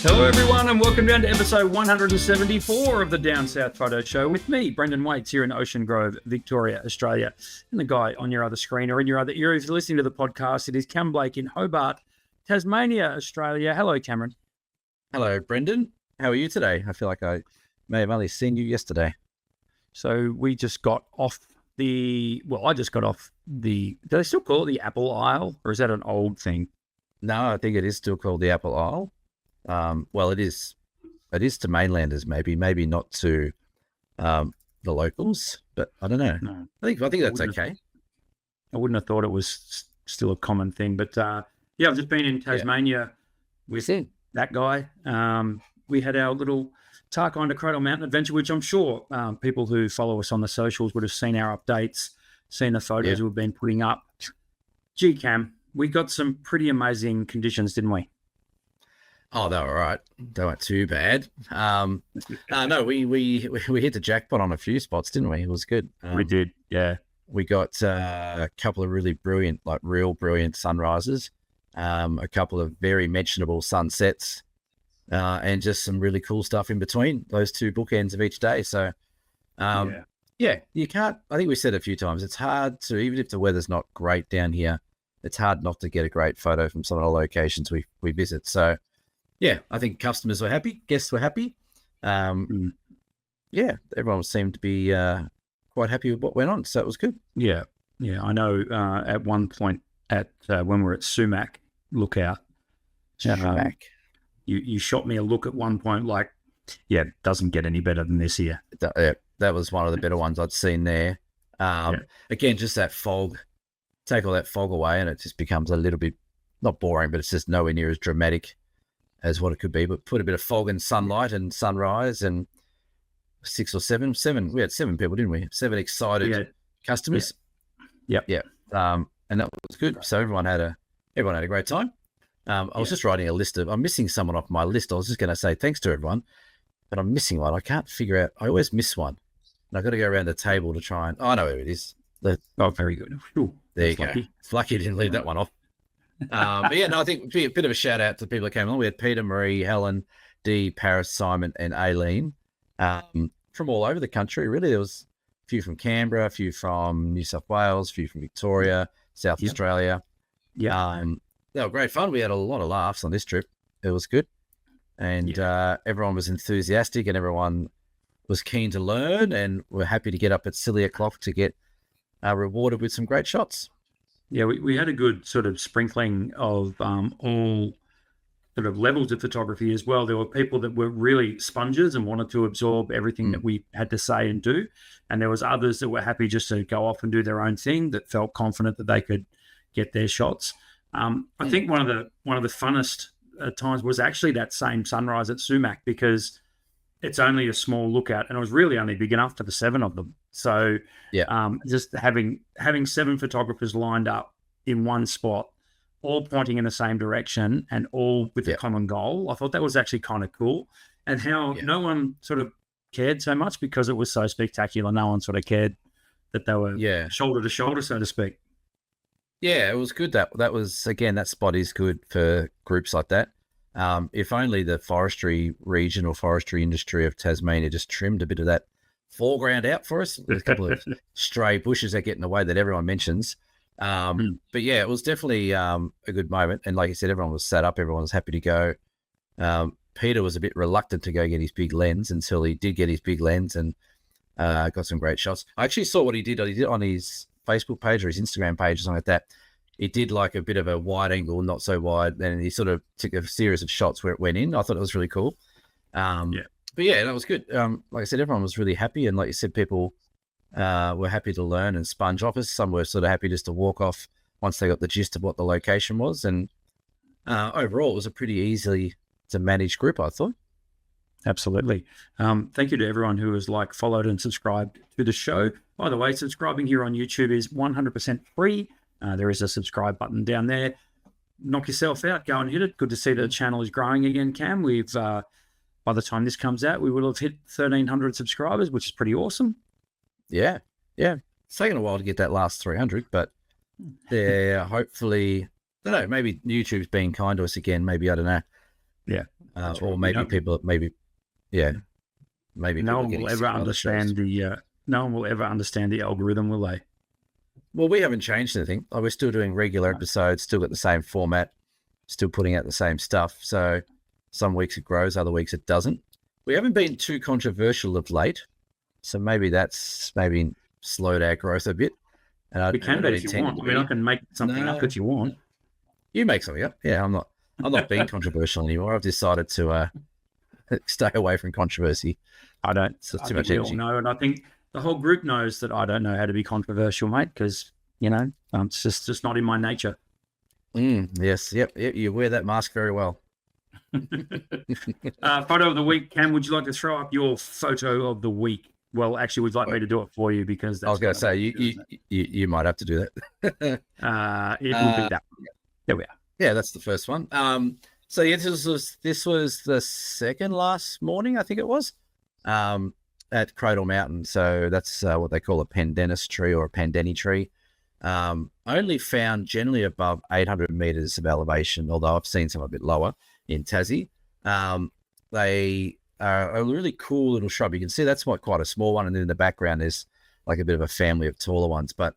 Hello everyone and welcome down to episode 174 of the Down South Photo Show with me, Brendan Waits, here in Ocean Grove, Victoria, Australia. And the guy on your other screen or in your other ear is listening to the podcast. It is Cam Blake in Hobart, Tasmania, Australia. Hello, Cameron. Hello, Brendan. How are you today? I feel like I may have only seen you yesterday. So we just got off I just got off do they still call it the Apple Isle, or is that an old thing? No, I think it is still called the Apple Isle. Well, it is to mainlanders, maybe not to the locals, but I don't know. No. I think that's okay. I wouldn't have thought it was still a common thing, but yeah, I've just been in Tasmania with that guy. We had our little Tarkine to Cradle Mountain adventure, which I'm sure people who follow us on the socials would have seen our updates, seen the photos we've been putting up. Gee, Cam, we got some pretty amazing conditions, didn't we? Oh, they were all right. They weren't too bad. No, we hit the jackpot on a few spots, didn't we? It was good. We did, yeah. We got a couple of really brilliant, real brilliant sunrises, a couple of very mentionable sunsets, and just some really cool stuff in between those two bookends of each day. So, you can't, I think we said a few times, it's hard to, even if the weather's not great down here, it's hard not to get a great photo from some of the locations we visit. So, yeah, I think customers were happy, guests were happy. Everyone seemed to be quite happy with what went on, so it was good. Yeah, I know at one point when we were at Sumac Lookout, you shot me a look at one point like, it doesn't get any better than this here. That was one of the better ones I'd seen there. Again, just that fog, take all that fog away and it just becomes a little bit, not boring, but it's just nowhere near as dramatic as what it could be. But put a bit of fog and sunlight and sunrise and seven, we had 7 people, didn't we? 7 excited customers. Yep. And that was good. So everyone had a great time. I was just writing a list I'm missing someone off my list. I was just going to say thanks to everyone, but I'm missing one. I can't figure out, I always miss one. And I've got to go around the table to try and, I know where it is. Very good. Ooh, there you go. It's lucky I didn't leave that one off. I think a bit of a shout out to the people that came along. We had Peter, Marie, Helen, Dee, Paris, Simon, and Aileen from all over the country. Really, there was a few from Canberra, a few from New South Wales, a few from Victoria, South Australia. Yeah, they were great fun. We had a lot of laughs on this trip. It was good, and everyone was enthusiastic, and everyone was keen to learn, and we're happy to get up at silly o'clock to get rewarded with some great shots. Yeah, we had a good sort of sprinkling of all sort of levels of photography as well. There were people that were really sponges and wanted to absorb everything that we had to say and do. And there was others that were happy just to go off and do their own thing, that felt confident that they could get their shots. I think one of the funnest times was actually that same sunrise at Sumac, because it's only a small lookout and it was really only big enough for the 7 of them. So just having 7 photographers lined up in one spot, all pointing in the same direction and all with a common goal, I thought that was actually kind of cool. And how no one sort of cared so much because it was so spectacular. No one sort of cared that they were shoulder to shoulder, so to speak. Yeah, it was good. That was, again, that spot is good for groups like that. If only the forestry region or forestry industry of Tasmania just trimmed a bit of that foreground out for us. There's a couple of stray bushes that get in the way that everyone mentions. But yeah, it was definitely a good moment. And like you said, everyone was set up. Everyone was happy to go. Peter was a bit reluctant to go get his big lens until he did get his big lens and got some great shots. I actually saw what he did. He did on his Facebook page or his Instagram page or something like that. He did like a bit of a wide angle, not so wide. Then he sort of took a series of shots where it went in. I thought it was really cool. But yeah, that was good. Like I said, everyone was really happy. And like you said, people were happy to learn and sponge off us. Some were sort of happy just to walk off once they got the gist of what the location was. And overall, it was a pretty easily to manage group, I thought. Absolutely. Thank you to everyone who has followed and subscribed to the show. By the way, subscribing here on YouTube is 100% free. There is a subscribe button down there. Knock yourself out. Go and hit it. Good to see that the channel is growing again, Cam. We've, by the time this comes out, we will have hit 1,300 subscribers, which is pretty awesome. Yeah. It's taken a while to get that last 300, but hopefully, I don't know, maybe YouTube's being kind to us again. Maybe, I don't know. Yeah. Or maybe people, maybe no people one getting will sick ever of other shows. understand no one will ever understand the algorithm, will they? Well, we haven't changed anything. We're still doing regular episodes, still got the same format, still putting out the same stuff. So some weeks it grows, other weeks it doesn't. We haven't been too controversial of late, so maybe that's slowed our growth a bit. And We can be if you want. I mean, I can make something up if you want. You make something up. Yeah, I'm not being controversial anymore. I've decided to stay away from controversy. I don't. So I too think much we all energy. know, and I think the whole group knows that I don't know how to be controversial, mate. Because it's just not in my nature. Yes. Yep. You wear that mask very well. Photo of the week. Cam, would you like to throw up your photo of the week? Well, actually, would you like me to do it for you? Because that's I was going to say you might have to do that. it will be that one. There we are. Yeah, that's the first one. So yeah, this was the second last morning, I think it was, at Cradle Mountain. So that's what they call a pandanus tree or a pandeni tree. Only found generally above 800 meters of elevation, although I've seen some a bit lower in Tassie. They are a really cool little shrub. You can see that's quite a small one, and then in the background there's like a bit of a family of taller ones. But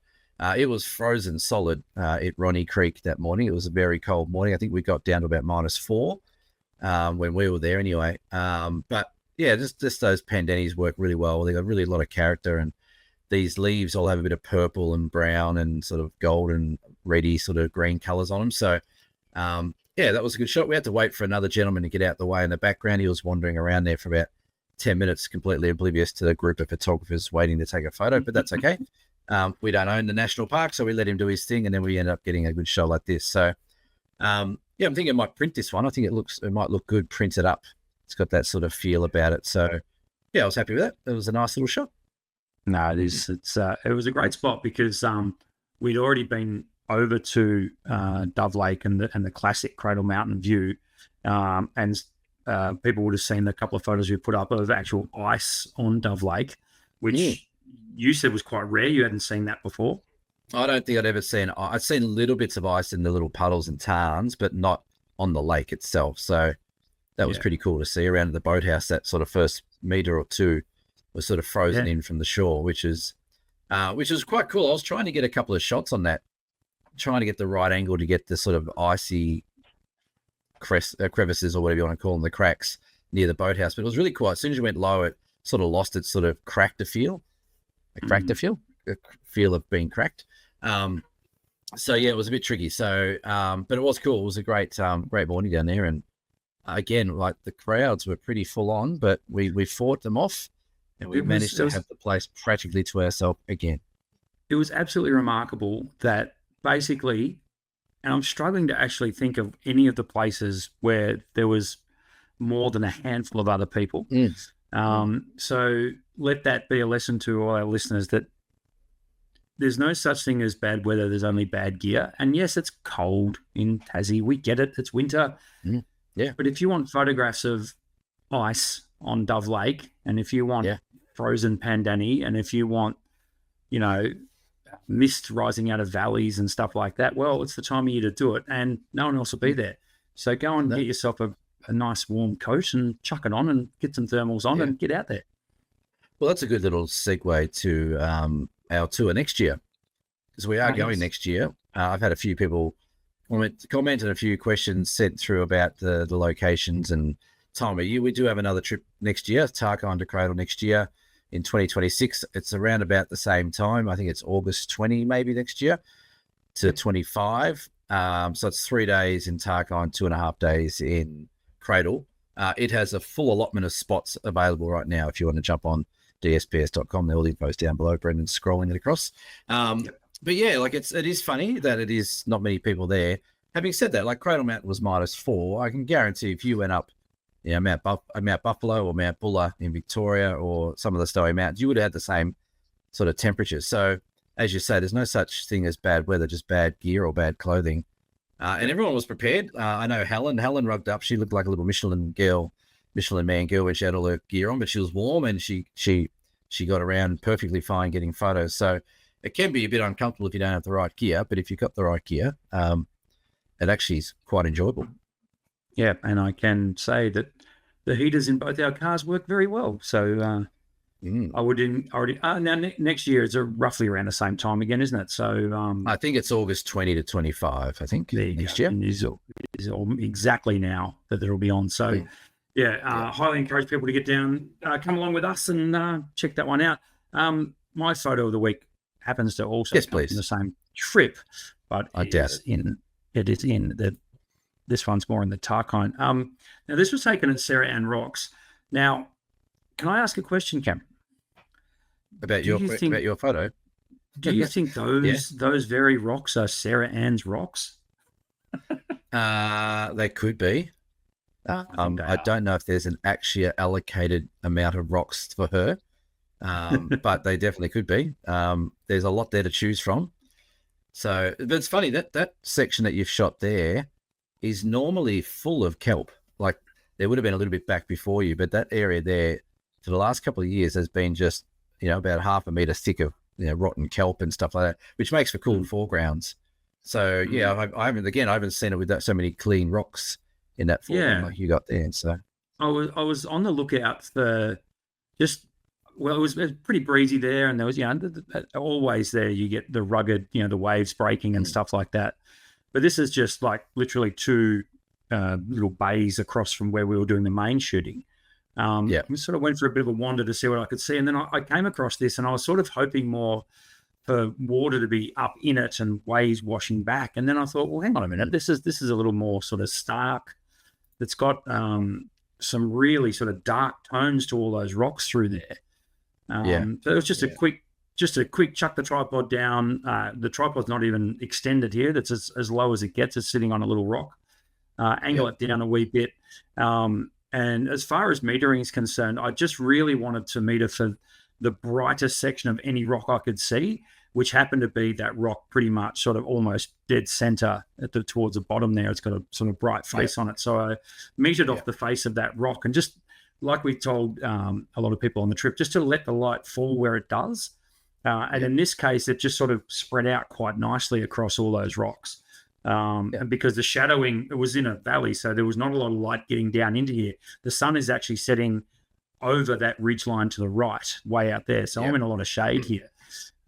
it was frozen solid at Ronnie Creek that morning. It was a very cold morning. I think we got down to about -4 when we were there anyway. But yeah, just those pandanus work really well. They got really a lot of character, and these leaves all have a bit of purple and brown and sort of golden, reddy sort of green colors on them. So yeah, that was a good shot. We had to wait for another gentleman to get out the way in the background. He was wandering around there for about 10 minutes, completely oblivious to the group of photographers waiting to take a photo, but that's okay. We don't own the national park, so we let him do his thing, and then we end up getting a good shot like this. So yeah, I'm thinking I might print this one. I think it might look good printed up. It's got that sort of feel about it. So yeah, I was happy with that. It was a nice little shot. No, it is. It was a great spot because we'd already been over to Dove Lake and the classic Cradle Mountain view, and people would have seen the couple of photos we put up of actual ice on Dove Lake, which you said was quite rare. You hadn't seen that before. I don't think I'd ever seen. I'd seen little bits of ice in the little puddles and tarns, but not on the lake itself. So that was pretty cool to see around at the boathouse. That sort of first meter or two was sort of frozen in from the shore, which is quite cool. I was trying to get a couple of shots on that, trying to get the right angle to get the sort of icy crevices or whatever you want to call them, the cracks near the boathouse. But it was really cool. As soon as you went low, it sort of lost its sort of cracked feel, a feel of being cracked. So yeah, it was a bit tricky. So, but it was cool. It was a great morning down there. And again, like the crowds were pretty full on, but we fought them off, and we managed to have the place practically to ourselves again. It was absolutely remarkable that basically, and I'm struggling to actually think of any of the places where there was more than a handful of other people. So let that be a lesson to all our listeners that there's no such thing as bad weather. There's only bad gear. And yes, it's cold in Tassie. We get it. It's winter. Yeah. But if you want photographs of ice on Dove Lake, and if you want frozen pandani, and if you want, mist rising out of valleys and stuff like that, well, it's the time of year to do it, and no one else will be there. So go and get yourself a nice warm coat and chuck it on and get some thermals on and get out there. Well, that's a good little segue to our tour next year, because we are going next year. I've had a few people comment and a few questions sent through about the locations and time of year. We do have another trip next year, Tarkine to Cradle next year in 2026. It's around about the same time. I think it's August 20 maybe next year to 25. So it's 3 days in Tarkine, 2.5 days in Cradle. It has a full allotment of spots available right now if you want to jump on dsps.com. All the info's down below. Brendan's scrolling it across. But yeah, like it is funny that it is not many people there. Having said that, like Cradle Mountain was -4. I can guarantee if you went up, Mount Buffalo or Mount Buller in Victoria or some of the Stowe Mountains, you would have had the same sort of temperatures. So as you say, there's no such thing as bad weather, just bad gear or bad clothing. And everyone was prepared. I know Helen rugged up. She looked like a little Michelin man girl when she had all her gear on, but she was warm and she got around perfectly fine getting photos. So it can be a bit uncomfortable if you don't have the right gear, but if you've got the right gear, it actually is quite enjoyable. Yeah, and I can say that the heaters in both our cars work very well. So I would already now next year it's roughly around the same time again, isn't it? So I think it's August 20 to 25, I think, there you go. next year. And is all exactly now that it'll be on. So yeah, highly encourage people to get down, come along with us and check that one out. My photo of the week happens to also Yes, come please. from the same trip, but I doubt it. It is in the. This one's more in the Tarkine. Now this was taken at Sarah Ann Rocks. Now, can I ask a question, Cam? About your photo? Do you think those very rocks are Sarah Ann's rocks? They could be. I don't know if there's an actually allocated amount of rocks for her, but they definitely could be. There's a lot there to choose from. So, but it's funny that section that you've shot there is normally full of kelp. Like there would have been a little bit back before you, but that area there for the last couple of years has been just, about half a meter thick of, rotten kelp and stuff like that, which makes for cool foregrounds. So yeah, I haven't seen it with so many clean rocks in that foreground like you got there. And so I was on the lookout for it was pretty breezy there, and there was always there you get the rugged, the waves breaking and stuff like that. But this is just like literally two little bays across from where we were doing the main shooting. We sort of went for a bit of a wander to see what I could see, and then I came across this, and I was sort of hoping more for water to be up in it and waves washing back. And then I thought, well, hang on a minute, this is a little more sort of stark. It's got some really sort of dark tones to all those rocks through there. So it was just a quick chuck the tripod down. The tripod's not even extended here. That's as low as it gets. It's sitting on a little rock. Angle it down a wee bit. And as far as metering is concerned, I just really wanted to meter for the brightest section of any rock I could see, which happened to be that rock pretty much sort of almost dead center towards the bottom there. It's got a sort of bright face on it. So I metered off the face of that rock, and just like we told a lot of people on the trip, just to let the light fall where it does. And in this case, it just sort of spread out quite nicely across all those rocks. And because the shadowing, it was in a valley, so there was not a lot of light getting down into here. The sun is actually setting over that ridge line to the right, way out there. So I'm in a lot of shade here.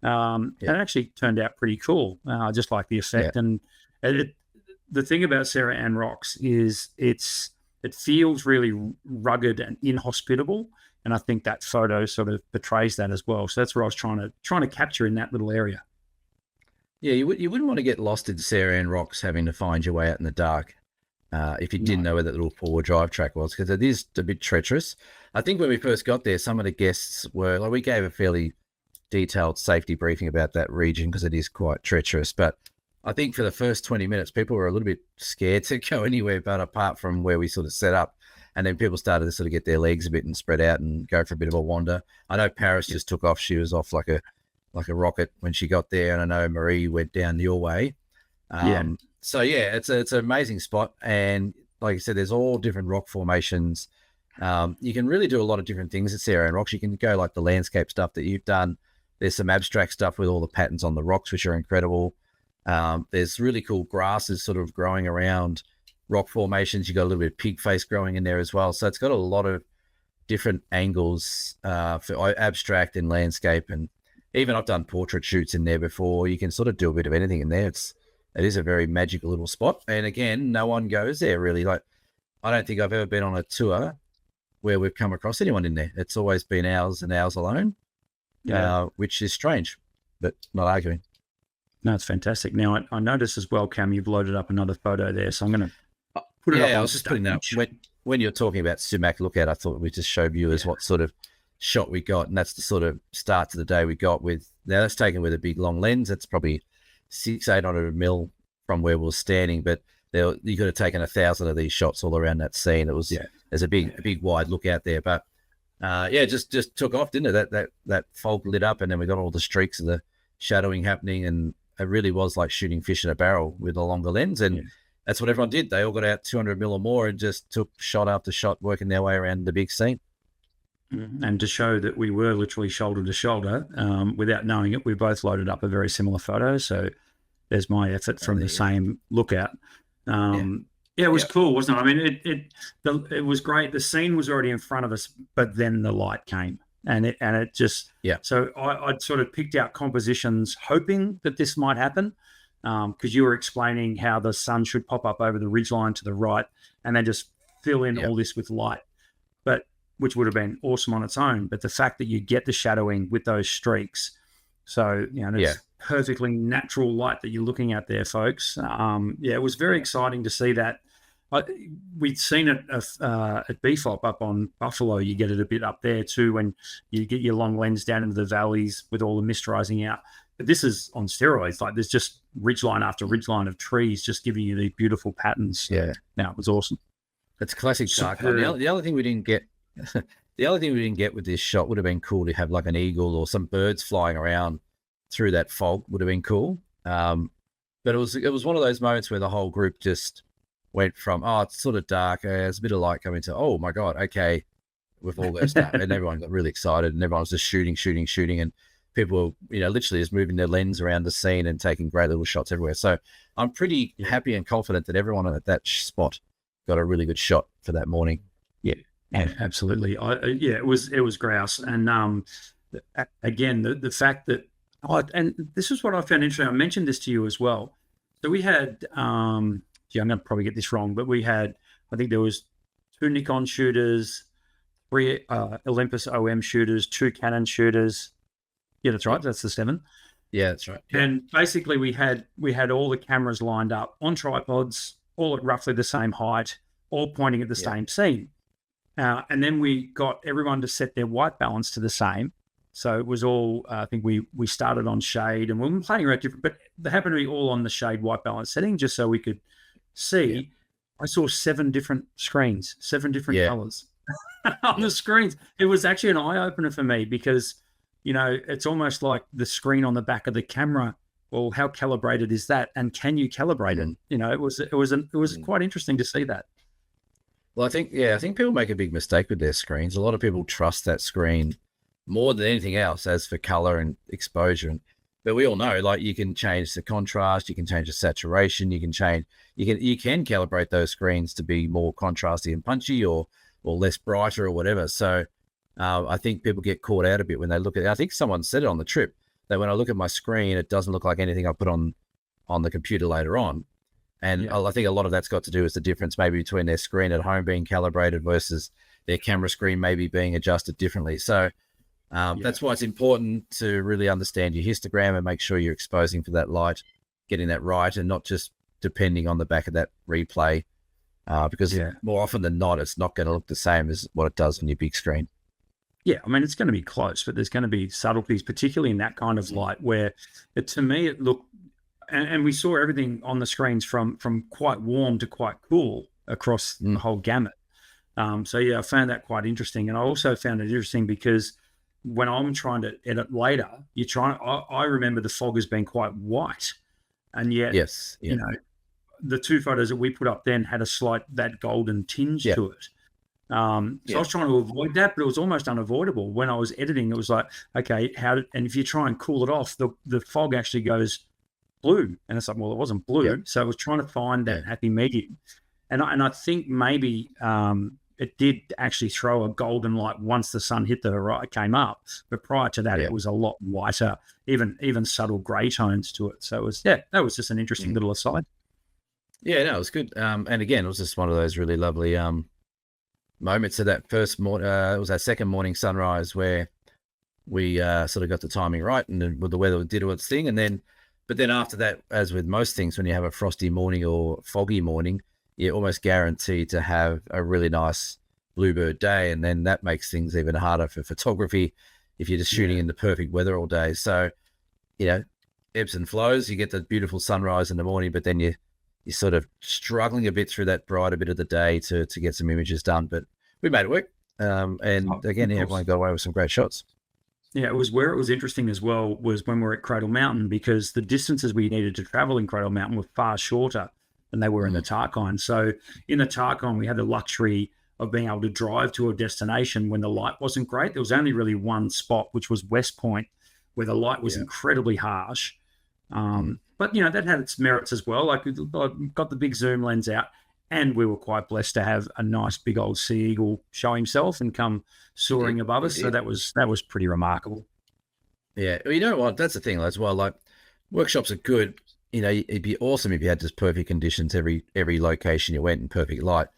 And it actually turned out pretty cool. I just like the effect. And the thing about Sarah Ann Rocks is it feels really rugged and inhospitable. And I think that photo sort of portrays that as well. So that's what I was trying to capture in that little area. Yeah, you wouldn't want to get lost in Sarah Ann Rocks having to find your way out in the dark if you didn't know where that little four-wheel drive track was, because it is a bit treacherous. I think when we first got there, some of the guests we gave a fairly detailed safety briefing about that region because it is quite treacherous. But I think for the first 20 minutes, people were a little bit scared to go anywhere but apart from where we sort of set up. And then people started to sort of get their legs a bit and spread out and go for a bit of a wander. I know Paris just took off. She was off like a rocket when she got there. And I know Marie went down your way. So yeah, it's an amazing spot. And like I said, there's all different rock formations. You can really do a lot of different things at Sarah Ann Rocks. You can go like the landscape stuff that you've done. There's some abstract stuff with all the patterns on the rocks, which are incredible. There's really cool grasses sort of growing around rock formations. You got a little bit of pig face growing in there as well. So it's got a lot of different angles for abstract and landscape. And even I've done portrait shoots in there before. You can sort of do a bit of anything in there. It is a very magical little spot. And again, no one goes there really. Like, I don't think I've ever been on a tour where we've come across anyone in there. It's always been ours and ours alone, which is strange, but not arguing. No, it's fantastic. Now, I noticed as well, Cam, you've loaded up another photo there, so I'm going to put it up. Yeah, I was just putting that. When you're talking about Sumac Lookout, I thought we'd just show viewers what sort of shot we got, and that's the sort of start to the day we got with. Now, that's taken with a big long lens. That's probably 800 mil from where we were standing, but you could have taken 1,000 of these shots all around that scene. It was there's a big wide look out there, but just took off, didn't it? That fog lit up, and then we got all the streaks of the shadowing happening, and it really was like shooting fish in a barrel with a longer lens, and that's what everyone did. They all got out 200 mil or more and just took shot after shot, working their way around the big scene. And to show that we were literally shoulder to shoulder, without knowing it, we both loaded up a very similar photo. So there's my effort from the same lookout. Yeah, it was Yeah, cool, wasn't it? I mean, it was great. The scene was already in front of us, but then the light came, and it just yeah, so I'd sort of picked out compositions hoping that this might happen, because you were explaining how the sun should pop up over the ridgeline to the right, and then just fill in yeah, all this with light, but which would have been awesome on its own. But the fact that you get the shadowing with those streaks, so and yeah, it's perfectly natural light that you're looking at there, folks. Yeah, it was very yeah, exciting to see that. I, we'd seen it at BFOP up on Buffalo. You get it a bit up there too when you get your long lens down into the valleys with all the mist rising out. But this is on steroids. Like there's just ridgeline after ridgeline of trees just giving you these beautiful patterns. yeah. Now it was awesome. It's classic dark. Super. The other thing we didn't get, the other thing we didn't get with this shot would have been cool to have like an eagle or some birds flying around through that fog. Would have been cool. But it was one of those moments where the whole group just went from, oh, it's sort of dark, there's a bit of light coming, to, oh my god, okay, we've all got to start, and everyone got really excited, and everyone was just shooting, and people were, literally just moving their lens around the scene and taking great little shots everywhere. So I'm pretty happy and confident that everyone at that spot got a really good shot for that morning. Yeah, absolutely. It was grouse, and again, the fact that, and this is what I found interesting. I mentioned this to you as well. So we had, I'm going to probably get this wrong, but we had, I think there was 2 Nikon shooters, 3 Olympus OM shooters, 2 Canon shooters. Yeah, that's right. That's the 7. Yeah, that's right. Yeah. And basically, we had all the cameras lined up on tripods, all at roughly the same height, all pointing at the same scene. And then we got everyone to set their white balance to the same. So it was all, I think we started on shade, and we were playing around different, but they happened to be all on the shade white balance setting, just so we could see. Yeah. I saw 7 different screens, 7 different colors on the screens. It was actually an eye opener for me because, it's almost like the screen on the back of the camera. Well, how calibrated is that? And can you calibrate it? It was quite interesting to see that. Well, I think people make a big mistake with their screens. A lot of people trust that screen more than anything else as for color and exposure. But we all know, like, you can change the contrast, you can change the saturation, you can calibrate those screens to be more contrasty and punchy or less brighter or whatever. So I think people get caught out a bit when they look at it. I think someone said it on the trip that when I look at my screen, it doesn't look like anything I put on the computer later on. And I think a lot of that's got to do with the difference maybe between their screen at home being calibrated versus their camera screen maybe being adjusted differently. So that's why it's important to really understand your histogram and make sure you're exposing for that light, getting that right, and not just depending on the back of that replay, because more often than not, it's not going to look the same as what it does on your big screen. Yeah, I mean, it's going to be close, but there's going to be subtleties, particularly in that kind of light, where to me it looked, and we saw everything on the screens from quite warm to quite cool across the whole gamut. So yeah, I found that quite interesting, and I also found it interesting because when I'm trying to edit later, I remember the fog as being quite white, and yet the 2 photos that we put up then had a slight that golden tinge to it. So I was trying to avoid that, but it was almost unavoidable. When I was editing, it was like, okay, and if you try and cool it off, the fog actually goes blue, and it's like, well, it wasn't blue. So I was trying to find that happy medium, and I think maybe it did actually throw a golden light once the sun hit the horizon, came up, but prior to that, it was a lot whiter, even subtle grey tones to it. So it was, that was just an interesting little aside. Yeah, no, it was good. And again, it was just one of those really lovely moments of that first morning. It was that second morning sunrise where we sort of got the timing right, and then the weather did its thing. But then after that, as with most things, when you have a frosty morning or foggy morning, you're almost guaranteed to have a really nice bluebird day, and then that makes things even harder for photography if you're just shooting in the perfect weather all day. So, ebbs and flows. You get the beautiful sunrise in the morning, but then you're sort of struggling a bit through that brighter bit of the day to get some images done. But we made it work. And again, everyone got away with some great shots. Yeah, it was where it was interesting as well was when we were at Cradle Mountain, because the distances we needed to travel in Cradle Mountain were far shorter than they were in the Tarkine. So in the Tarkine, we had the luxury of being able to drive to a destination when the light wasn't great. There was only really one spot, which was West Point, where the light was incredibly harsh. But, that had its merits as well. Like, I got the big zoom lens out. And we were quite blessed to have a nice big old sea eagle show himself and come soaring above us. So that was pretty remarkable. Yeah, well, you know what? That's the thing as well. Like, workshops are good. You know, it'd be awesome if you had just perfect conditions every location you went in, perfect light.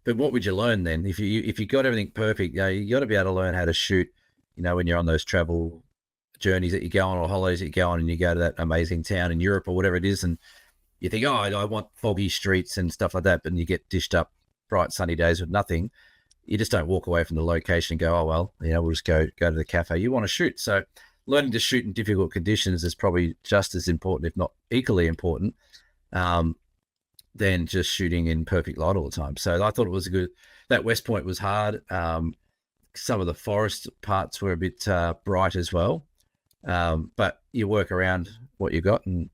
But what would you learn then if you got everything perfect? You know, you got to be able to learn how to shoot. You know, when you're on those travel journeys that you go on or holidays that you go on, and you go to that amazing town in Europe or whatever it is, and you think, oh, I want foggy streets and stuff like that, but you get dished up bright sunny days with nothing. You just don't walk away from the location and go, oh well, you know, we'll just go to the cafe. You want to shoot, so learning to shoot in difficult conditions is probably just as important, if not equally important, than just shooting in perfect light all the time. So I thought it was good. That West Point was hard. Some of the forest parts were a bit bright as well, but you work around what you got, and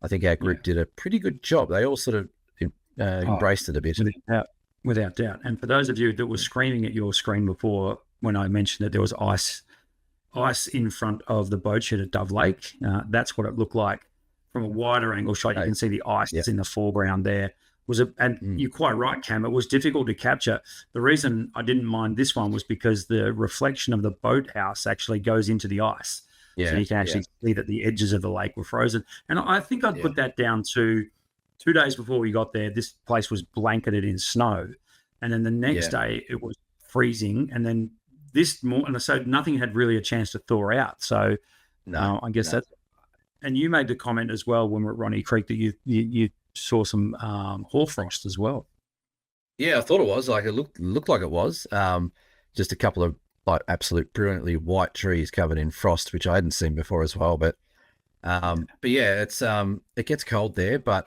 I think our group did a pretty good job. They all sort of embraced it a bit. Without doubt. And for those of you that were screaming at your screen before when I mentioned that there was ice in front of the boat shed at Dove Lake, that's what it looked like from a wider angle shot. You can see the ice in the foreground there. You're quite right, Cam. It was difficult to capture. The reason I didn't mind this one was because the reflection of the boathouse actually goes into the ice. So you can actually see that the edges of the lake were frozen. And I think I'd put that down to 2 days before we got there, this place was blanketed in snow. And then the next day it was freezing. And then this morning, so nothing had really a chance to thaw out. So I guess that's, and you made the comment as well when we were at Ronnie Creek that you saw some hoarfrost as well. Yeah, I thought it was like, it looked like it was just a couple of like absolute brilliantly white trees covered in frost, which I hadn't seen before as well. But yeah, it's it gets cold there, but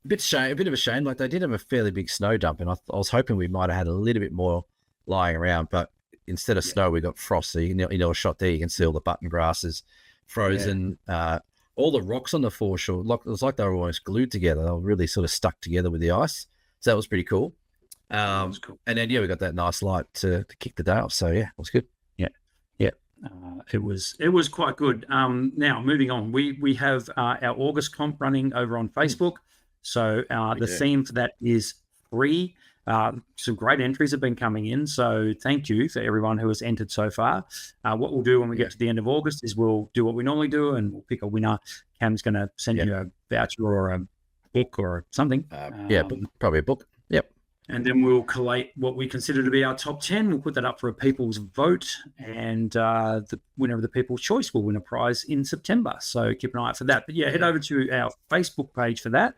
a bit of a shame. Like, they did have a fairly big snow dump, and I was hoping we might have had a little bit more lying around, but instead of snow, we got frost. So you know a shot there, you can see all the button grasses frozen. All the rocks on the foreshore, it was like they were almost glued together. They were really sort of stuck together with the ice. So that was pretty cool. And then we got that nice light to kick the day off. So yeah, it was good. It was quite good. Now moving on, we have our August comp running over on Facebook. So the theme for that is free. Some great entries have been coming in, so thank you for everyone who has entered so far. What we'll do when we get to the end of August is we'll do what we normally do, and we'll pick a winner. Cam's going to send you a voucher or a book or something. Probably a book. Yep. And then we'll collate what we consider to be our top 10. We'll put that up for a people's vote, and the winner of the people's choice will win a prize in September. So keep an eye out for that. But yeah, head over to our Facebook page for that.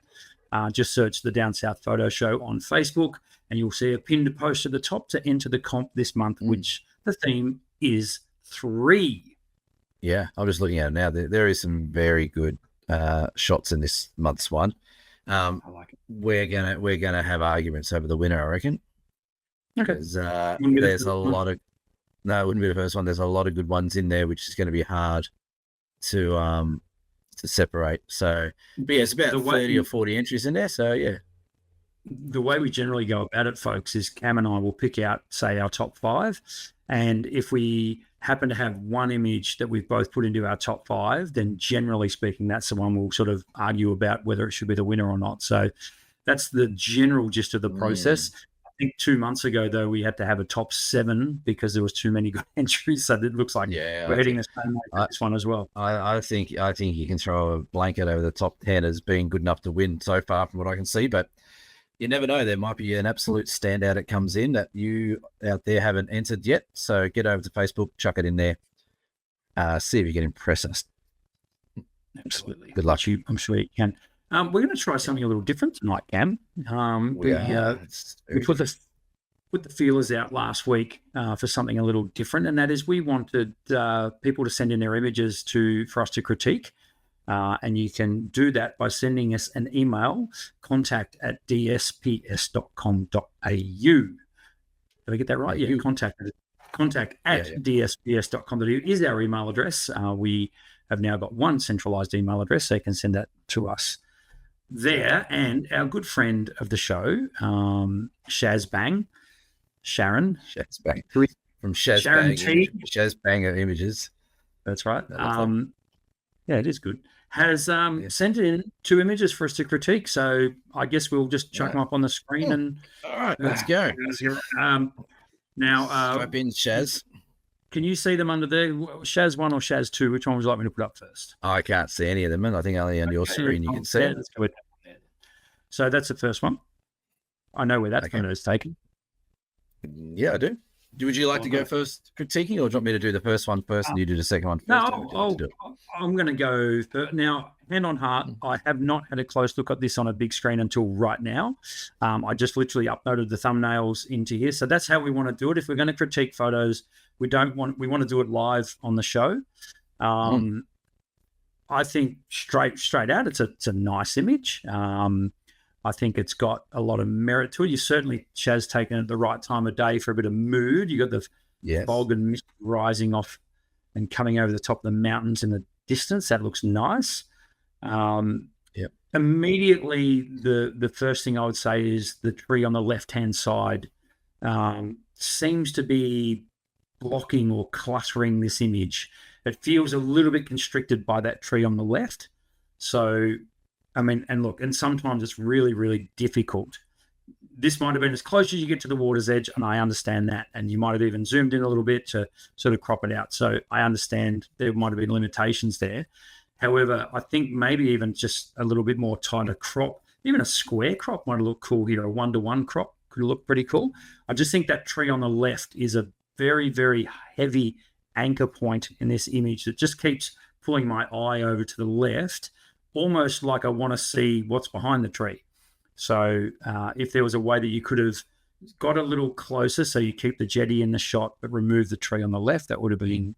Just search the Down South Photo Show on Facebook, and you'll see a pinned post at the top to enter the comp this month, which the theme is 3. Yeah, I'm just looking at it now. There is some very good shots in this month's one. I like it. We're gonna have arguments over the winner, I reckon. Okay. There's a lot of it wouldn't be the first one. There's a lot of good ones in there, which is going to be hard to separate. So, but yeah, it's about 30 or 40 entries in there. So yeah. The way we generally go about it, folks, is Cam and I will pick out, say, our top 5. And if we happen to have one image that we've both put into our top 5, then generally speaking, that's the one we'll sort of argue about whether it should be the winner or not. So that's the general gist of the process. I think 2 months ago, though, we had to have a top 7 because there was too many good entries. So it looks like we're heading the same way for this one as well. I think you can throw a blanket over the top 10 as being good enough to win so far from what I can see, but you never know. There might be an absolute standout that comes in that you out there haven't entered yet. So get over to Facebook, chuck it in there. See if you can impress us. Absolutely. Good luck. I'm sure you can. We're going to try something a little different tonight, Cam. We put the feelers out last week for something a little different, and that is we wanted people to send in their images for us to critique. And you can do that by sending us an email, contact@dsps.com.au. Did I get that right? Yeah, contact@dsps.com.au is our email address. We have now got one centralized email address, so you can send that to us there. And our good friend of the show, Sharon from Shazbang Sharon T. Shazbang Images. That's right. Yeah, it is good. Has sent in 2 images for us to critique, so I guess we'll just chuck them up on the screen and all right, let's go. Now, Strap in, Shaz. can you see them under there? Shaz 1 or Shaz 2? Which one would you like me to put up first? I can't see any of them, and I think only on your screen you can see it. Let's go with that. So that's the first one. I know where that photo is taken. Yeah, I do. Would you like to go first critiquing, or do you want me to do the first one first and you do the second one first? No, I'm going to go first. Now, hand on heart, I have not had a close look at this on a big screen until right now. I just literally uploaded the thumbnails into here. So that's how we want to do it. If we're going to critique photos, we want to do it live on the show. I think straight out, it's a nice image. I think it's got a lot of merit to it. You certainly, Shaz, taken at the right time of day for a bit of mood. You got the fog and mist rising off and coming over the top of the mountains in the distance. That looks nice. Immediately, the first thing I would say is the tree on the left-hand side seems to be blocking or cluttering this image. It feels a little bit constricted by that tree on the left. So, I mean, and look, and sometimes it's really, really difficult. This might have been as close as you get to the water's edge, and I understand that. And you might have even zoomed in a little bit to sort of crop it out. So I understand there might have been limitations there. However, I think maybe even just a little bit more tighter crop, even a square crop might look cool here. A 1-to-1 crop could look pretty cool. I just think that tree on the left is a very, very heavy anchor point in this image that just keeps pulling my eye over to the left, almost like I want to see what's behind the tree. So if there was a way that you could have got a little closer so you keep the jetty in the shot but remove the tree on the left, that would have been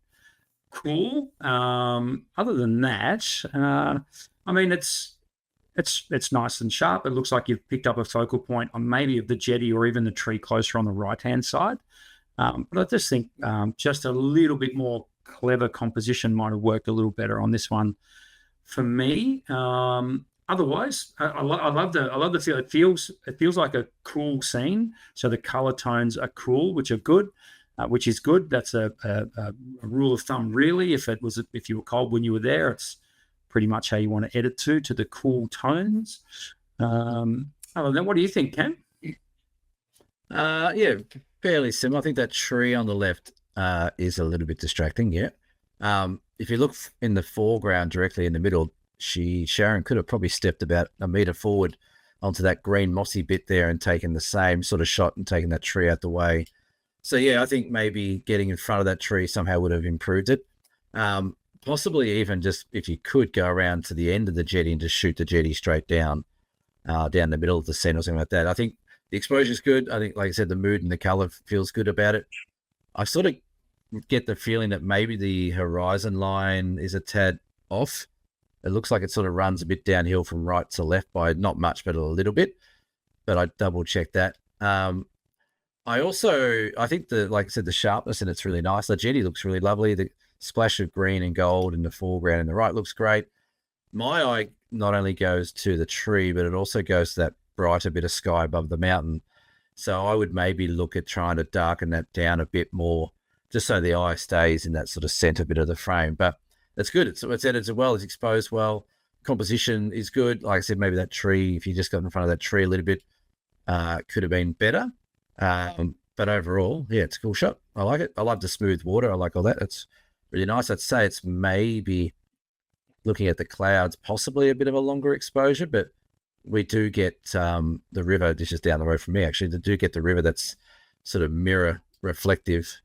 cool. Other than that, I mean, it's nice and sharp. It looks like you've picked up a focal point on maybe of the jetty or even the tree closer on the right-hand side. But I just think just a little bit more clever composition might have worked a little better on this one for me. Otherwise, I love the feel. It feels like a cool scene. So the color tones are cool, which is good. That's a rule of thumb, really. If you were cold when you were there, it's pretty much how you want to edit to the cool tones. Other than that, what do you think, Cam? Yeah, fairly similar. I think that tree on the left is a little bit distracting. Yeah. If you look in the foreground directly in the middle, Sharon could have probably stepped about a meter forward onto that green mossy bit there and taken the same sort of shot and taken that tree out the way. So yeah, I think maybe getting in front of that tree somehow would have improved it. Possibly even just if you could go around to the end of the jetty and just shoot the jetty straight down the middle of the scene or something like that. I think the exposure is good. I think, like I said, the mood and the color feels good about it. I sort of get the feeling that maybe the horizon line is a tad off. It looks like it sort of runs a bit downhill from right to left by not much, but a little bit. But I double check that. I think like I said, the sharpness in it's really nice. The jetty looks really lovely. The splash of green and gold in the foreground and the right looks great. My eye not only goes to the tree, but it also goes to that brighter bit of sky above the mountain. So I would maybe look at trying to darken that down a bit more, just so the eye stays in that sort of center bit of the frame. But it's good. It's edited well. It's exposed well. Composition is good. Like I said, maybe that tree, if you just got in front of that tree a little bit, could have been better. But overall, yeah, it's a cool shot. I like it. I love the smooth water. I like all that. It's really nice. I'd say it's maybe, looking at the clouds, possibly a bit of a longer exposure, but we do get the river, this is down the road from me actually, they do get the river that's sort of mirror reflective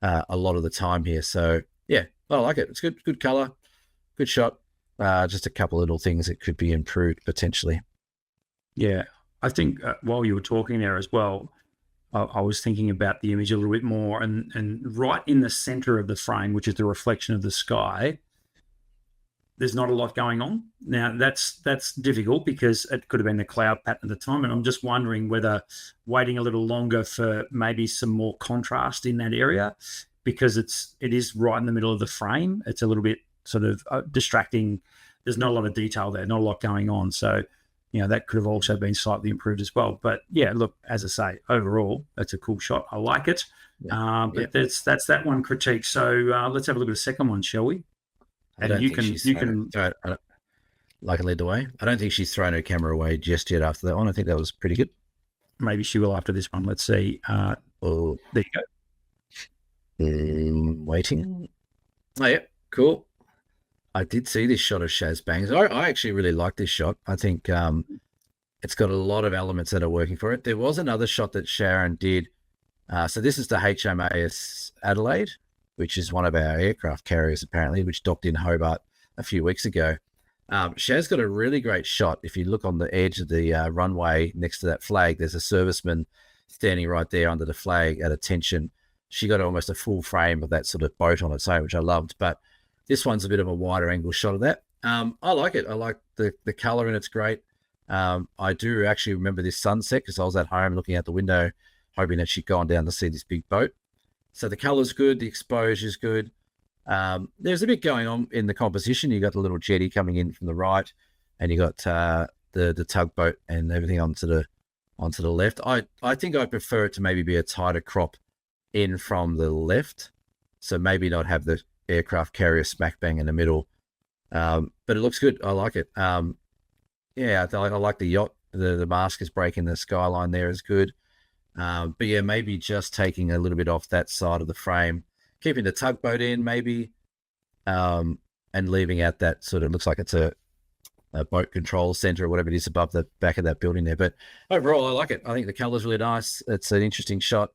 a lot of the time here. So yeah, I like it. It's good color, good shot. Just a couple of little things that could be improved potentially. Yeah, I think while you were talking there as well, I was thinking about the image a little bit more, and right in the center of the frame, which is the reflection of the sky, there's not a lot going on. Now, that's difficult because it could have been the cloud pattern at the time, and I'm just wondering whether waiting a little longer for maybe some more contrast in that area, because it is right in the middle of the frame. It's a little bit sort of distracting. There's not a lot of detail there, not a lot going on. So, that could have also been slightly improved as well. But yeah, look, as I say, overall, that's a cool shot. I like it. But that's that one critique. So let's have a look at the second one, shall we? I And don't you think can she's like I led the way. I don't think she's thrown her camera away just yet after that one. I think that was pretty good. maybe she will after this one. Let's see. Oh, There you go. waiting. Oh, yeah, cool. I did see this shot of Shaz Bangs. I actually really like this shot. I think it's got a lot of elements that are working for it. There was another shot that Sharon did. So this is the HMAS Adelaide, which is one of our aircraft carriers, apparently, which docked in Hobart a few weeks ago. Shaz got a really great shot. If you look on the edge of the runway next to that flag, there's a serviceman standing right there under the flag at attention. She got almost a full frame of that sort of boat on its own, which I loved. But this one's a bit of a wider angle shot of that. I like it. I like the color in it's great. I do actually remember this sunset because I was at home looking out the window, hoping that she'd gone down to see this big boat. So the color's good. The exposure's good. There's a bit going on in the composition. You got the little jetty coming in from the right, and you got the tugboat and everything onto the left. I think I prefer it to maybe be a tighter crop in from the left, so maybe not have the aircraft carrier smack bang in the middle. But it looks good. I like it. Yeah, I like the yacht. The mast is breaking the skyline there is good. But yeah, maybe just taking a little bit off that side of the frame, keeping the tugboat in maybe, and leaving out that sort of looks like it's a boat control center or whatever it is above the back of that building there. But overall, I like it. I think the color's really nice. It's an interesting shot.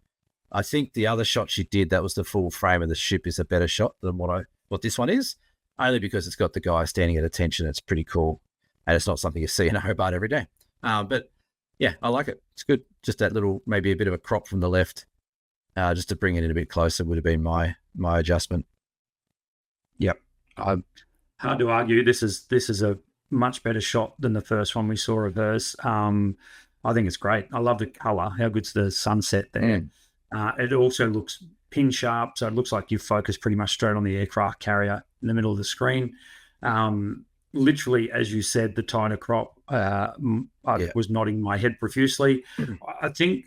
I think the other shot she did, that was the full frame of the ship, is a better shot than what this one is, only because it's got the guy standing at attention. It's pretty cool, and it's not something you see in a Hobart every day. But yeah, I like it. It's good. Just that little, maybe a bit of a crop from the left, just to bring it in a bit closer would have been my adjustment. Yep. Hard to argue. This is a much better shot than the first one we saw of hers. I think it's great. I love the color. How good's the sunset there? It also looks pin sharp, so it looks like you've focused pretty much straight on the aircraft carrier in the middle of the screen. Literally, as you said, the tighter crop. I was nodding my head profusely. I think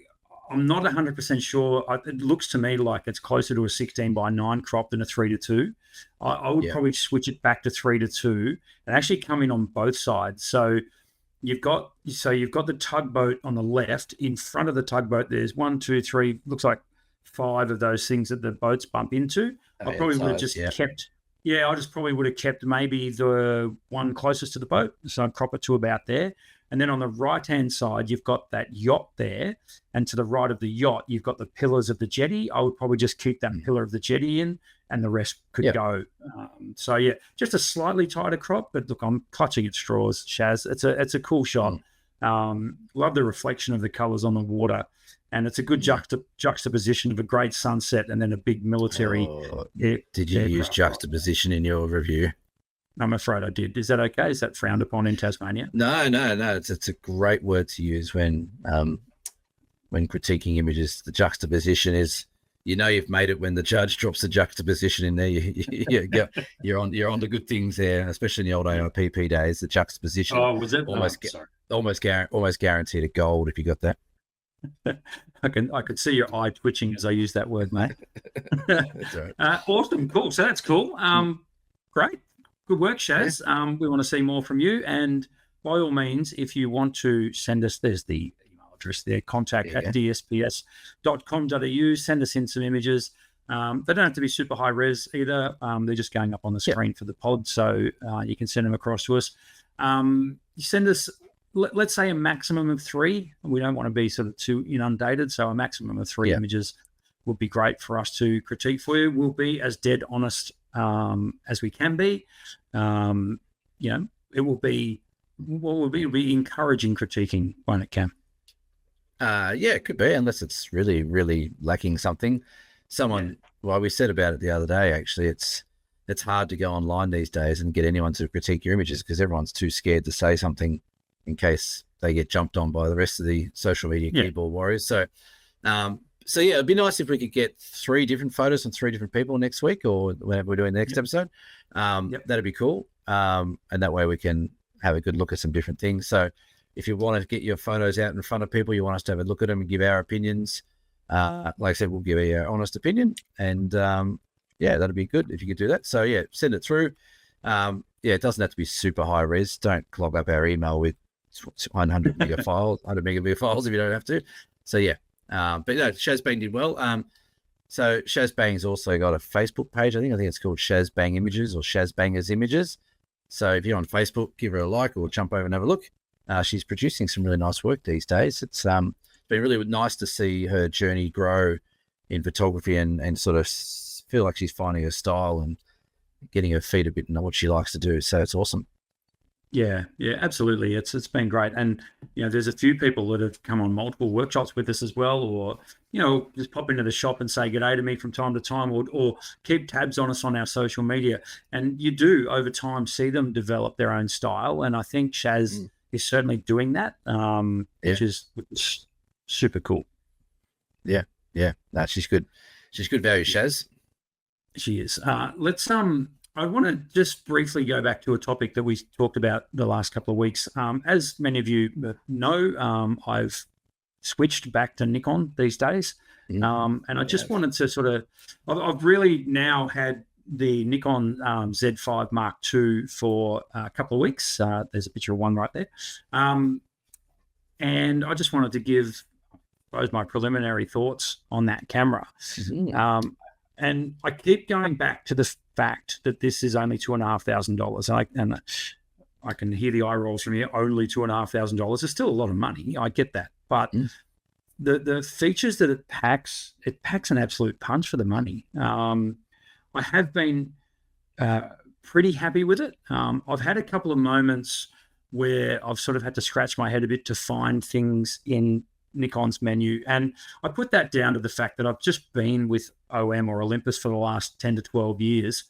I'm not 100% sure. It looks to me like it's closer to a 16:9 crop than a 3:2. I would probably switch it back to 3:2 and actually come in on both sides. So you've got the tugboat on the left. In front of the tugboat, there's 1, 2, 3, looks like 5 of those things that the boats bump into. I probably would have just kept. Yeah, I just probably would have kept maybe the one closest to the boat, so I'd crop it to about there. And then on the right-hand side, you've got that yacht there, and to the right of the yacht, you've got the pillars of the jetty. I would probably just keep that pillar of the jetty in, and the rest could go. So yeah, just a slightly tighter crop, but look, I'm clutching at straws, Shaz. It's a cool shot. Love the reflection of the colours on the water, and it's a good juxtaposition of a great sunset and then a big military. Did you use juxtaposition in your review? I'm afraid I did. Is that okay? Is that frowned upon in Tasmania? No. It's a great word to use when critiquing images. The juxtaposition is, you've made it when the judge drops the juxtaposition in there. You're on the good things there, especially in the old AIPP days. The juxtaposition. Oh, was it almost guaranteed a gold if you got that. I could see your eye twitching as I use that word, mate. That's all right. Awesome, cool. So that's cool. Great. Good work, Shaz. We want to see more from you. And by all means, if you want to send us, there's the email address there, contact@dsps.com.au. Send us in some images. They don't have to be super high res either. They're just going up on the screen for the pod. So you can send them across to us. You send us, let's say, a maximum of 3. We don't want to be sort of too inundated. So a maximum of 3 images would be great for us to critique for you. We'll be as dead honest as we can be. It will be encouraging critiquing when it can. It could be, unless it's really, really lacking something. Well, we said about it the other day, actually, it's hard to go online these days and get anyone to critique your images because everyone's too scared to say something in case they get jumped on by the rest of the social media keyboard warriors. So, it'd be nice if we could get 3 different photos from 3 different people next week or whenever we're doing the next episode. That'd be cool. And that way we can have a good look at some different things. So if you want to get your photos out in front of people, you want us to have a look at them and give our opinions. Like I said, we'll give our honest opinion. And that'd be good if you could do that. So send it through. Yeah, it doesn't have to be super high res. Don't clog up our email with 100 mega files, 100 megabit files if you don't have to. So yeah, but no, Shazbang did well. So Shazbang's also got a Facebook page. I think it's called Shazbang Images or Shazbangers Images. So if you're on Facebook, give her a like or jump over and have a look. She's producing some really nice work these days. It's been really nice to see her journey grow in photography and sort of feel like she's finding her style and getting her feet a bit and what she likes to do. So it's awesome. Yeah, absolutely. It's been great. And, there's a few people that have come on multiple workshops with us as well, or, just pop into the shop and say good day to me from time to time, or keep tabs on us on our social media. And you do over time see them develop their own style. And I think Shaz is certainly doing that, which is super cool. Yeah. No, she's good. She's good value, Shaz. She is. I want to just briefly go back to a topic that we talked about the last couple of weeks. As many of you know, I've switched back to Nikon these days. And I just wanted to I've really now had the Nikon Z5 Mark II for a couple of weeks. There's a picture of one right there. And I just wanted to give, I suppose, my preliminary thoughts on that camera. And I keep going back to the fact that this is only $2,500, and I can hear the eye rolls from here. Only $2,500 is still a lot of money. I get that, but the features that it packs an absolute punch for the money. I have been pretty happy with it. I've had a couple of moments where I've sort of had to scratch my head a bit to find things in Nikon's menu, and I put that down to the fact that I've just been with OM or Olympus for the last 10 to 12 years,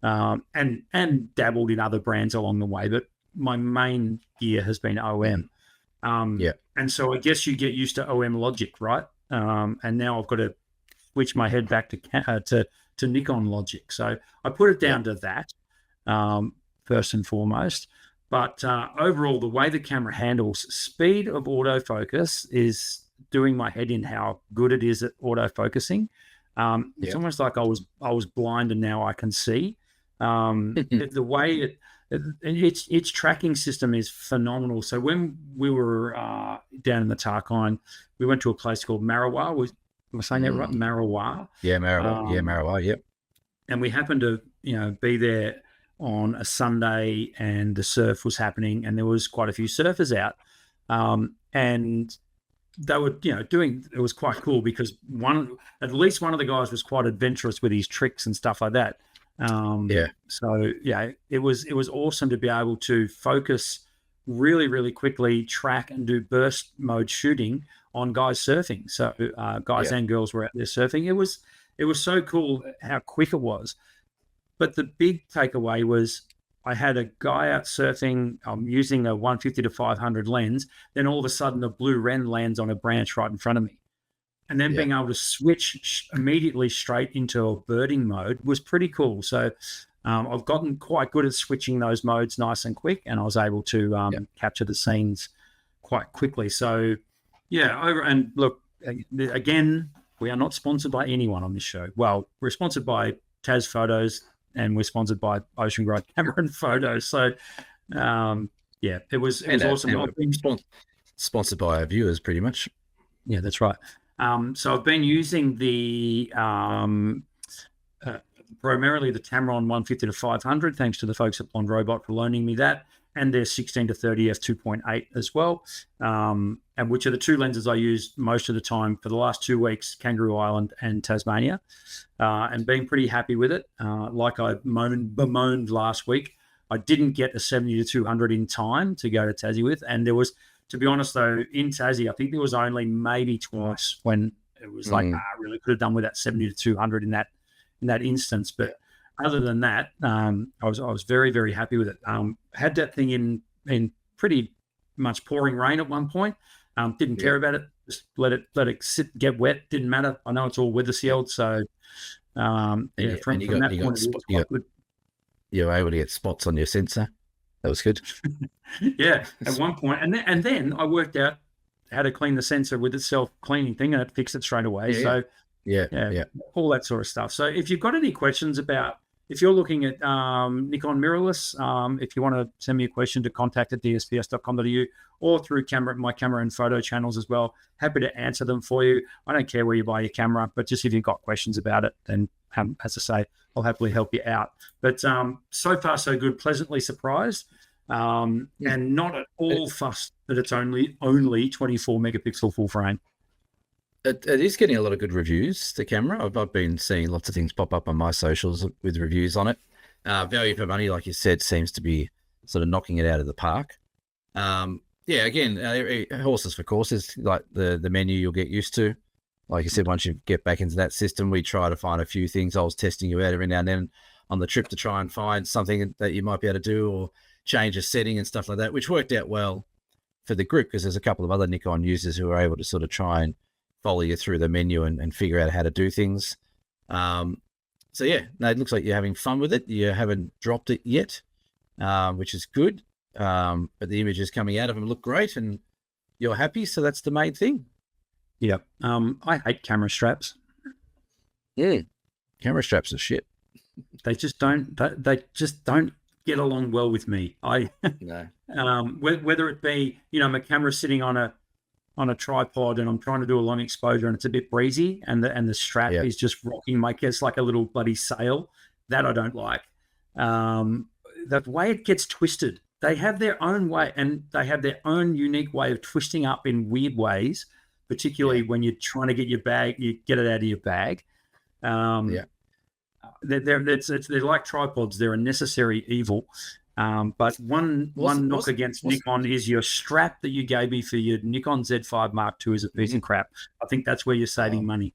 and dabbled in other brands along the way, but my main gear has been OM. And so I guess you get used to OM logic, right? And now I've got to switch my head back to Nikon logic. So I put it down to that, first and foremost. But overall, the way the camera handles speed of autofocus is doing my head in how good it is at autofocusing. It's almost like I was blind and now I can see. The way its tracking system is phenomenal. So when we were down in the Tarkine, we went to a place called Marrawa. Am I saying that right? Marrawa. Yeah, Marrawa. Marrawa. Yep. And we happened to be there on a Sunday, and the surf was happening, and there was quite a few surfers out, and they were doing, it was quite cool because at least one of the guys was quite adventurous with his tricks and stuff like that. So it was awesome to be able to focus really, really quickly, track and do burst mode shooting on guys surfing. So guys and girls were out there surfing. It was so cool how quick it was. But the big takeaway was I had a guy out surfing. I'm using a 150 to 500 lens. Then all of a sudden, a blue wren lands on a branch right in front of me. And then being able to switch immediately straight into a birding mode was pretty cool. So I've gotten quite good at switching those modes nice and quick, and I was able to capture the scenes quite quickly. So, and look, again, we are not sponsored by anyone on this show. Well, we're sponsored by Taz Photos, and we're sponsored by Ocean Grove Camera and Photos. So, it was awesome. Sponsored by our viewers, pretty much. Yeah, that's right. So I've been using the primarily the Tamron 150 to 500, thanks to the folks at Blonde Robot for loaning me that, and their 16 to 30 f2.8 as well, and which are the two lenses I use most of the time for the last 2 weeks, Kangaroo Island and Tasmania, and being pretty happy with it. Like I bemoaned last week, I didn't get a 70 to 200 in time to go to Tassie with, and there was, to be honest though, in Tassie, I think there was only maybe twice when it was like, I really could have done with that 70 to 200 in that instance. But other than that, I was very, very happy with it. Had that thing in pretty much pouring rain at one point. Didn't care about it. Just let it sit, get wet. Didn't matter. I know it's all weather sealed. So from that point of view, it was quite good. You were able to get spots on your sensor. That was good. At one point, and then I worked out how to clean the sensor with the self-cleaning thing, and it fixed it straight away. All that sort of stuff. So if you've got any questions about if you're looking at Nikon mirrorless, if you want to send me a question, to contact@dsps.com.au or through my camera and photo channels as well. Happy to answer them for you. I don't care where you buy your camera, but just if you've got questions about it, then as I say, I'll happily help you out. But so far so good, pleasantly surprised, and not at all fussed that it's only 24 megapixel full frame. It is getting a lot of good reviews, the camera. I've been seeing lots of things pop up on my socials with reviews on it. Value for money, like you said, seems to be sort of knocking it out of the park. Yeah, again, horses for courses, like the menu you'll get used to. Like you said, once you get back into that system, we try to find a few things. I was testing you out every now and then on the trip to try and find something that you might be able to do or change a setting and stuff like that, which worked out well for the group because there's a couple of other Nikon users who are able to sort of try and follow you through the menu and figure out how to do things. So yeah, no, it looks like you're having fun with it. You haven't dropped it yet, which is good. But the images coming out of them look great and you're happy. So that's the main thing. Yeah. I hate camera straps. Yeah. Camera straps are shit. They just don't get along well with me. No. Whether it be, my camera sitting on a tripod and I'm trying to do a long exposure and it's a bit breezy and the strap is just rocking my guess like a little bloody sail. That I don't like. The way it gets twisted, they have their own way and they have their own unique way of twisting up in weird ways, particularly when you're trying to get your bag, you get it out of your bag. They're like tripods. They're a necessary evil. But one knock against Nikon is your strap that you gave me for your Nikon Z5 Mark II is a piece of crap. I think that's where you're saving money.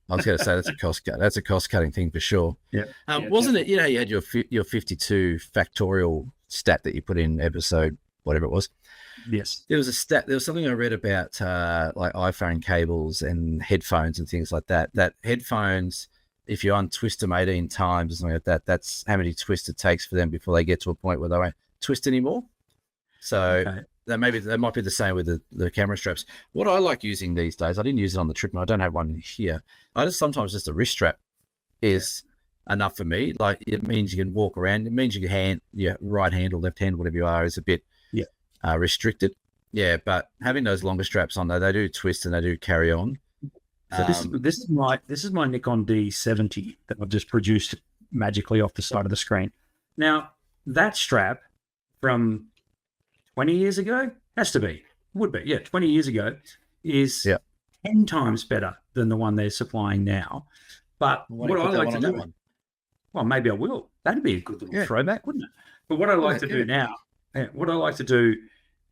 I was going to say that's a cost cutting thing for sure. Yeah. Wasn't it? You had your 52 factorial stat that you put in episode whatever it was. Yes. There was a stat. There was something I read about like iPhone cables and headphones and things like that. That headphones, if you untwist them 18 times or something like that, that's how many twists it takes for them before they get to a point where they won't twist anymore. So that might be the same with the camera straps. What I like using these days, I didn't use it on the trip and I don't have one here. Sometimes just a wrist strap is enough for me. Like it means you can walk around. It means you can your right hand or left hand, whatever you are, is a bit restricted. Yeah, but having those longer straps on, they do twist and they do carry on. So this is my Nikon D70 that I've just produced magically off the side of the screen. Now that strap from 20 years ago would be 20 years ago is 10 times better than the one they're supplying now. But what I like to do, well, maybe I will. That'd be a good little throwback, wouldn't it? But what I like to do now, what I like to do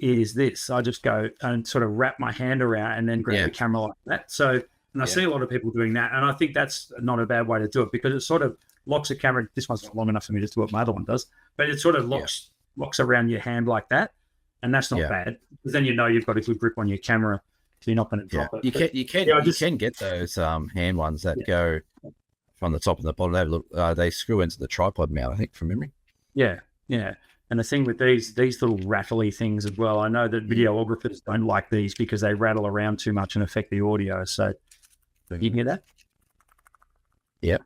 is this. I just go and sort of wrap my hand around and then grab the camera like that. So. And I see a lot of people doing that, and I think that's not a bad way to do it because it sort of locks a camera. This one's not long enough for me to do what my other one does, but it sort of locks around your hand like that, and that's not bad because then you've got a good grip on your camera, so you're not going to drop it. You can get those hand ones that go from the top and the bottom. They screw into the tripod mount, I think, from memory. Yeah. And the thing with these little rattly things as well, I know that videographers don't like these because they rattle around too much and affect the audio. So. You can hear that? Yep.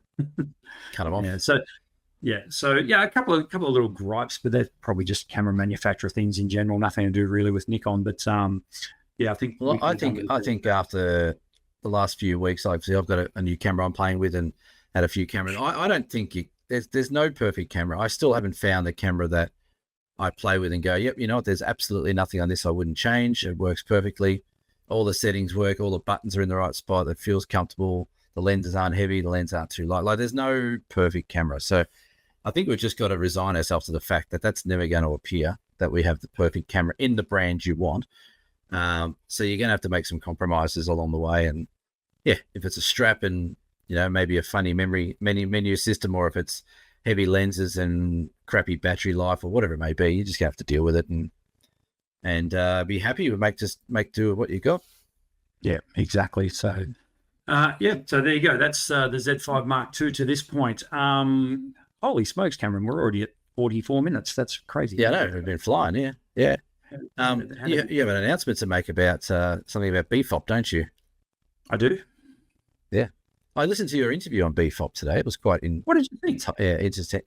Cut them off. A couple of little gripes, but they're probably just camera manufacturer things in general. Nothing to do really with Nikon, but I think. Well, I think after the last few weeks, obviously I've got a new camera I'm playing with and had a few cameras. I don't think there's no perfect camera. I still haven't found the camera that I play with and go, yep, you know what? There's absolutely nothing on this I wouldn't change. It works perfectly. All the settings work, all the buttons are in the right spot. It feels comfortable. The lenses aren't heavy. The lenses aren't too light. Like there's no perfect camera. So I think we've just got to resign ourselves to the fact that that's never going to appear, that we have the perfect camera in the brand you want. So you're going to have to make some compromises along the way. And if it's a strap and, maybe a funny menu system, or if it's heavy lenses and crappy battery life or whatever it may be, you just have to deal with it and be happy with make do with what you got. Yeah, exactly. So, so there you go. That's the Z5 Mark II to this point. Holy smokes, Cameron, we're already at 44 minutes. That's crazy. Yeah, I know. We've been flying, yeah. You have an announcement to make about something about BFOP, don't you? I do. Yeah. I listened to your interview on BFOP today. It was quite What did you think?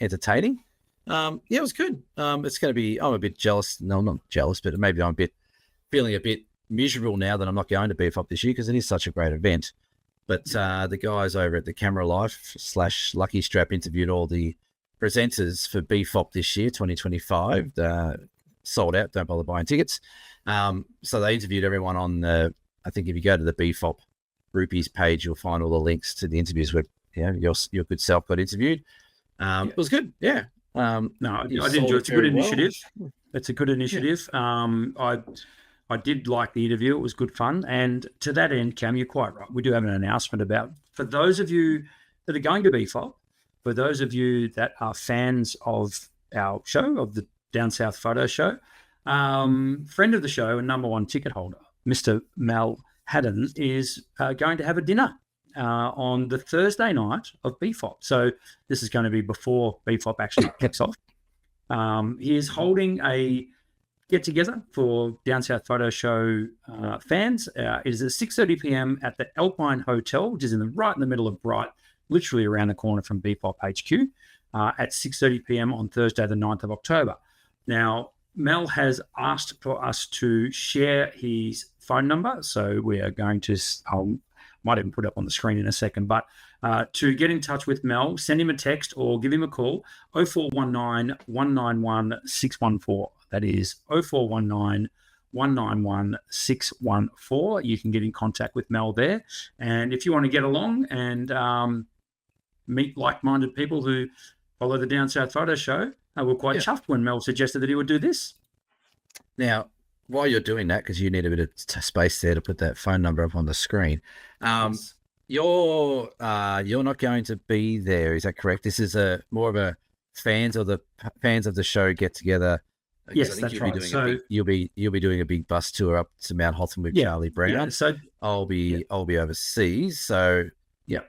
entertaining. Yeah, it was good. It's going to be. I'm a bit jealous. No, not jealous, but maybe I'm feeling a bit miserable now that I'm not going to BFOP this year because it is such a great event. But the guys over at the Camera Life / Lucky Strap interviewed all the presenters for BFOP this year, 2025. Sold out. Don't bother buying tickets. So they interviewed everyone on I think if you go to the BFOP Groupies page, you'll find all the links to the interviews where your good self got interviewed. It was good. Yeah. No, I did enjoy it. It's a good initiative. It's a good initiative. Yeah. I did like the interview. It was good fun. And to that end, Cam, you're quite right. We do have an announcement about, for those of you that are going to BFOP, for those of you that are fans of our show, of the Down South Photo Show, friend of the show and number one ticket holder, Mr. Mal Haddon, is going to have a dinner on the Thursday night of BFOP. So this is going to be before BFOP actually kicks off. He is holding a get-together for Down South Photo Show fans. It is at 6:30 p.m. at the Alpine Hotel, which is right in the middle of Bright, literally around the corner from BFOP HQ, at 6:30 p.m. on Thursday, the 9th of October. Now, Mel has asked for us to share his phone number, so we are going to, might even put it up on the screen in a second, but to get in touch with Mel, send him a text or give him a call, 0419 191 614. That is 0419 191 614. You can get in contact with Mel there. And if you want to get along and meet like-minded people who follow the Down South Photo Show, we're quite chuffed when Mel suggested that he would do this. Now, while you're doing that, because you need a bit of space there to put that phone number up on the screen, yes. You're not going to be there. Is that correct? This is more of a fans of the show get together. Yes, that's right. You'll be doing a big bus tour up to Mount Hotham with Charlie Brown. Yeah, so I'll be overseas. So yeah.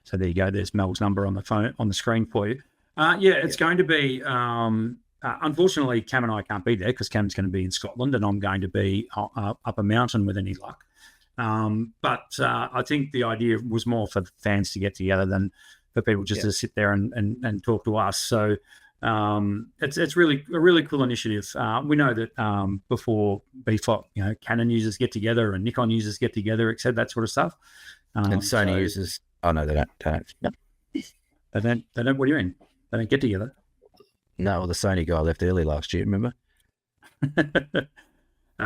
So there you go. There's Mel's number on the screen for you. It's going to be. Unfortunately, Cam and I can't be there because Cam's going to be in Scotland and I'm going to be up a mountain with any luck. But I think the idea was more for fans to get together than for people just to sit there and talk to us. So it's really a really cool initiative. We know that before BFOP, Canon users get together and Nikon users get together, except that sort of stuff. And Sony users, oh no, they don't. Yep. They don't. What do you mean? They don't get together. No, well, the Sony guy left early last year, remember?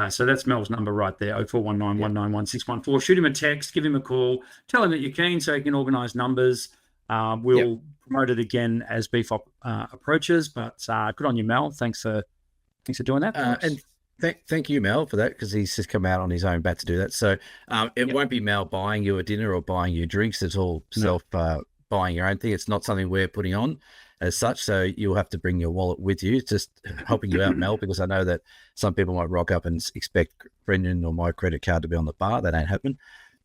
So that's Mel's number right there, 0419 191 614. Shoot him a text, give him a call, tell him that you're keen so he can organise numbers. We'll promote it again as BFOP approaches, but good on you, Mel. Thanks for doing that. And thank you, Mel, for that, because he's just come out on his own bat to do that. So it won't be Mel buying you a dinner or buying you drinks. It's all self buying your own thing. It's not something we're putting on as such, so you'll have to bring your wallet with you, just helping you out, Mel, because I know that some people might rock up and expect Brendan or my credit card to be on the bar. That ain't happen.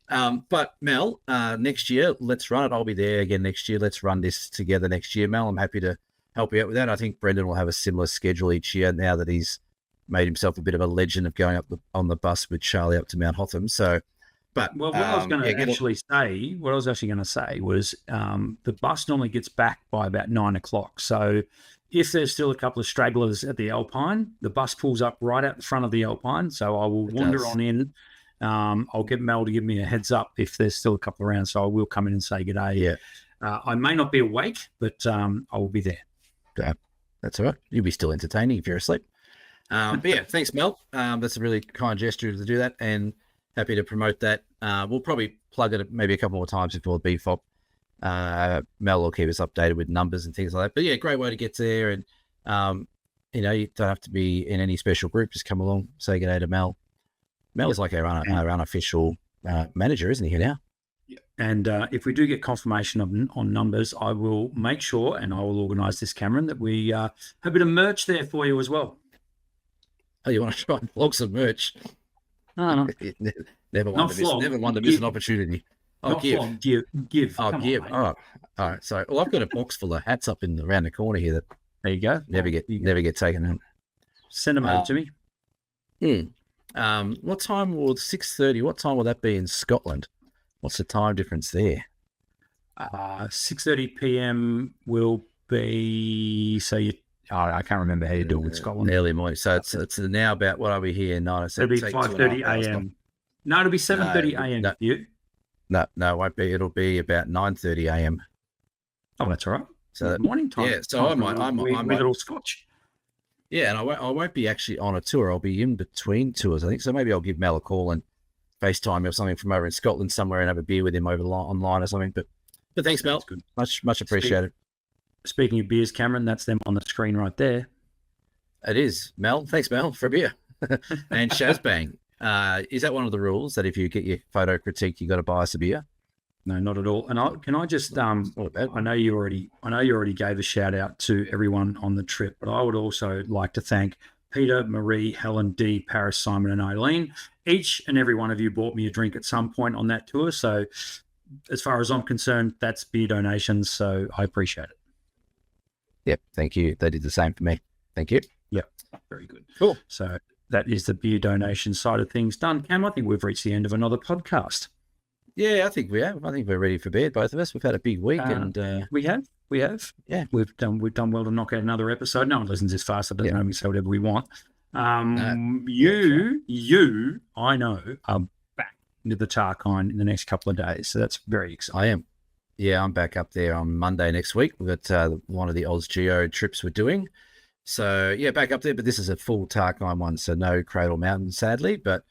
But Mel, next year, let's run it. I'll be there again next year. Let's run this together next year, Mel. I'm happy to help you out with that. I think Brendan will have a similar schedule each year now that he's made himself a bit of a legend of going up on the bus with Charlie up to Mount Hotham. So, but what I was going to actually say was the bus normally gets back by about 9 o'clock. So if there's still a couple of stragglers at the Alpine, the bus pulls up right out the front of the Alpine. So I will wander on in. I'll get Mel to give me a heads up if there's still a couple around. So I will come in and say good day. Yeah. I may not be awake, but I will be there. That's all right. You'll be still entertaining if you're asleep. But yeah, thanks, Mel. That's a really kind gesture to do that, and happy to promote that. We'll probably plug it maybe a couple more times before the BFOP. Mel will keep us updated with numbers and things like that. But yeah, great way to get there. And, you don't have to be in any special group. Just come along, say good day to Mel. Mel is like our unofficial manager, isn't he, now? Yeah. And if we do get confirmation on numbers, I will make sure, and I will organise this, Cameron, that we have a bit of merch there for you as well. Oh, you want to try and flog some merch? No. Never one to miss an opportunity. Oh, give. Oh, give. All right. So, I've got a box full of hats up around the corner here that there you go. Never get taken out. Send them over to me. What time will 6:30? What time will that be in Scotland? What's the time difference there? 6:30 p.m. will be, I can't remember how you do it with Scotland. Early morning. So it's now about, what are we here? 9. It'll be 5:30 a.m. No, it'll be 7:30 a.m. for you. No, it won't be. It'll be about 9:30 a.m. Oh, that's all right. So morning time. Yeah. So I might with a little scotch. Yeah, and I won't be actually on a tour. I'll be in between tours, I think. So maybe I'll give Mel a call and FaceTime or something from over in Scotland somewhere and have a beer with him online or something. But thanks, Mel. Good. Much appreciated. Speaking of beers, Cameron, that's them on the screen right there. It is, Mel. Thanks, Mel, for a beer. And Shazbang. Is that one of the rules that if you get your photo critique, you got to buy us a beer? No, not at all. And can I just I know you already gave a shout out to everyone on the trip, but I would also like to thank Peter, Marie, Helen, Dee, Paris, Simon, and Eileen. Each and every one of you bought me a drink at some point on that tour. So as far as I'm concerned, that's beer donations. So I appreciate it. Yep. Thank you. They did the same for me. Thank you. Yep. Very good. Cool. So that is the beer donation side of things done. Cam, I think we've reached the end of another podcast. Yeah, I think we have. I think we're ready for bed, both of us. We've had a big week, and we have. Yeah, we've done well to knock out another episode. No one listens this fast, so it doesn't know we say whatever we want. You, I know, are back into the Tarkine in the next couple of days, so that's very exciting. I am. Yeah, I'm back up there on Monday next week. We've got one of the Oz Geo trips we're doing. So yeah, back up there, but this is a full Tarkine one, so no Cradle Mountain, sadly, but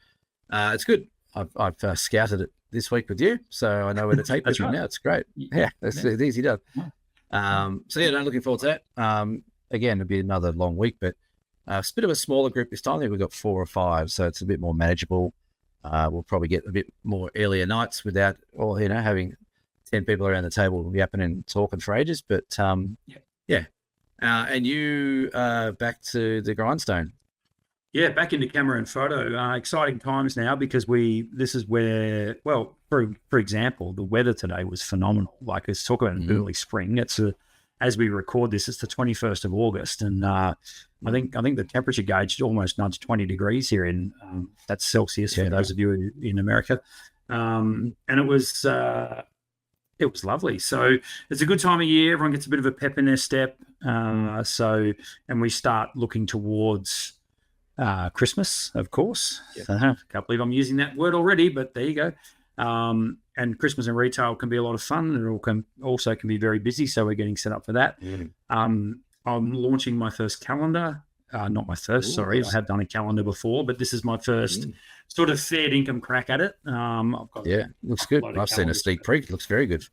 it's good. I've scouted it this week with you, so I know where to take this one now. It's great. Yeah, it's easy done. So yeah, looking forward to that. Again, it'll be another long week, but it's a bit of a smaller group this time. I think we've got 4 or 5, so it's a bit more manageable. We'll probably get a bit more earlier nights without, having 10 people around the table yapping and talking for ages. But yeah. And you back to the grindstone. Yeah, back into camera and photo. Exciting times now because this is where, well, for example, the weather today was phenomenal. Like, let's talk about an early spring. As we record this, it's the 21st of August, and I think the temperature gauge almost nudged 20 degrees here in that's Celsius for those of you in America, and it was lovely. So it's a good time of year. Everyone gets a bit of a pep in their step. And we start looking towards Christmas, of course. I can't believe I'm using that word already, but there you go. And Christmas and retail can be a lot of fun, and it can also be very busy. So we're getting set up for that. I'm launching my first calendar. Not my first, sorry. I have done a calendar before, but this is my first sort of fair income crack at it. Looks good. I've seen a sneak peek. It looks very good.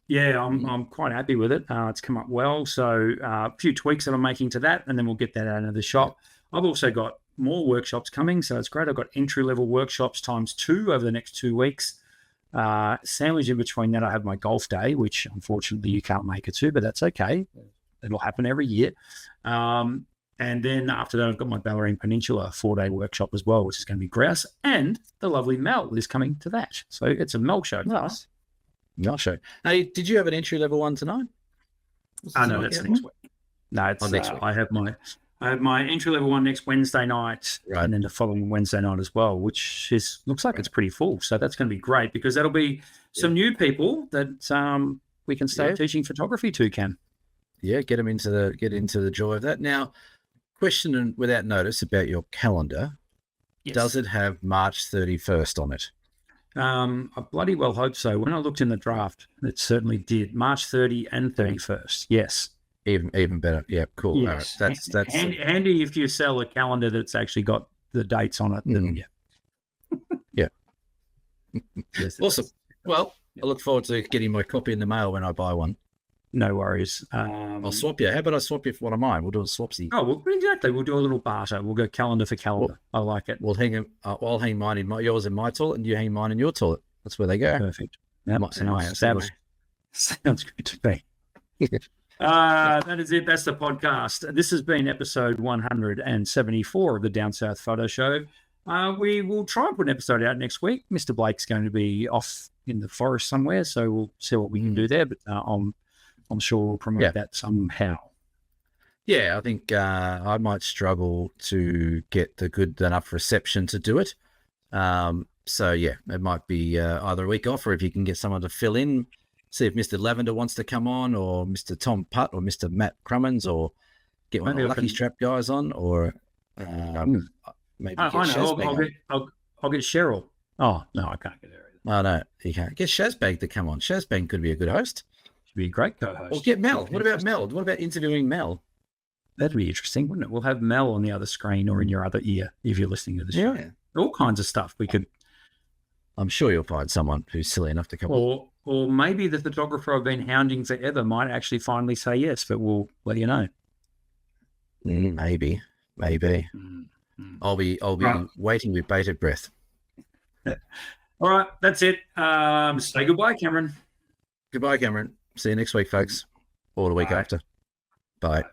Yeah, I'm quite happy with it. It's come up well. So a few tweaks that I'm making to that, and then we'll get that out of the shop. I've also got more workshops coming, so it's great. I've got entry-level workshops ×2 over the next 2 weeks. Sandwiched in between that, I have my golf day, which unfortunately you can't make it to, but that's okay. It'll happen every year. And then after that, I've got my Ballerine Peninsula 4-day workshop as well, which is going to be grouse. And the lovely Mel is coming to that. So it's a Mel show. Nice. Mel show. Hey, did you have an entry-level one tonight? No, that's next week. No, it's next week. I have my entry-level one next Wednesday night, and then the following Wednesday night as well, which looks like it's pretty full. So that's going to be great because that'll be some new people that we can start teaching photography to, Cam. Yeah, get into the joy of that. Now, question and without notice about your calendar. Yes. Does it have March 31st on it? I bloody well hope so. When I looked in the draft, it certainly did. March 30 and 31st. Yes. Even better. Yeah, cool. Yes. All right. That's handy if you sell a calendar that's actually got the dates on it. Yeah. Yes, awesome. Well, I look forward to getting my copy in the mail when I buy one. No worries. I'll swap you. How about I swap you for one of mine? We'll do a swapsy. Oh, well, exactly. We'll do a little barter. We'll go calendar for calendar. I like it. We'll hang them. I'll hang mine in yours in my toilet, and you hang mine in your toilet. That's where they go. Perfect. Sounds good to me. That is it. That's the podcast. This has been episode 174 of the Down South Photo Show. We will try and put an episode out next week. Mr. Blake's going to be off in the forest somewhere, so we'll see what we can do there. But I'm sure we'll promote that somehow. Yeah, I think I might struggle to get the good enough reception to do it. So yeah, it might be either a week off, or if you can get someone to fill in, see if Mr. Lavender wants to come on, or Mr. Tom Putt, or Mr. Matt Crummins, or get one of the Lucky Strap guys on, or maybe I know. I'll get Cheryl. Oh no, I can't get her either. Oh no, you can't get Shazbag to come on. Shazbag could be a good host. She'd be a great co-host. Or get Mel. What about Mel? What about interviewing Mel? That'd be interesting, wouldn't it? We'll have Mel on the other screen or in your other ear if you're listening to the show. Yeah. All kinds of stuff we could. I'm sure you'll find someone who's silly enough to come on. Or maybe the photographer I've been hounding forever might actually finally say yes, but we'll let you know. Maybe. I'll be waiting with bated breath. All right, that's it. Say goodbye, Cameron. Goodbye, Cameron. See you next week, folks. Or the week after. Bye.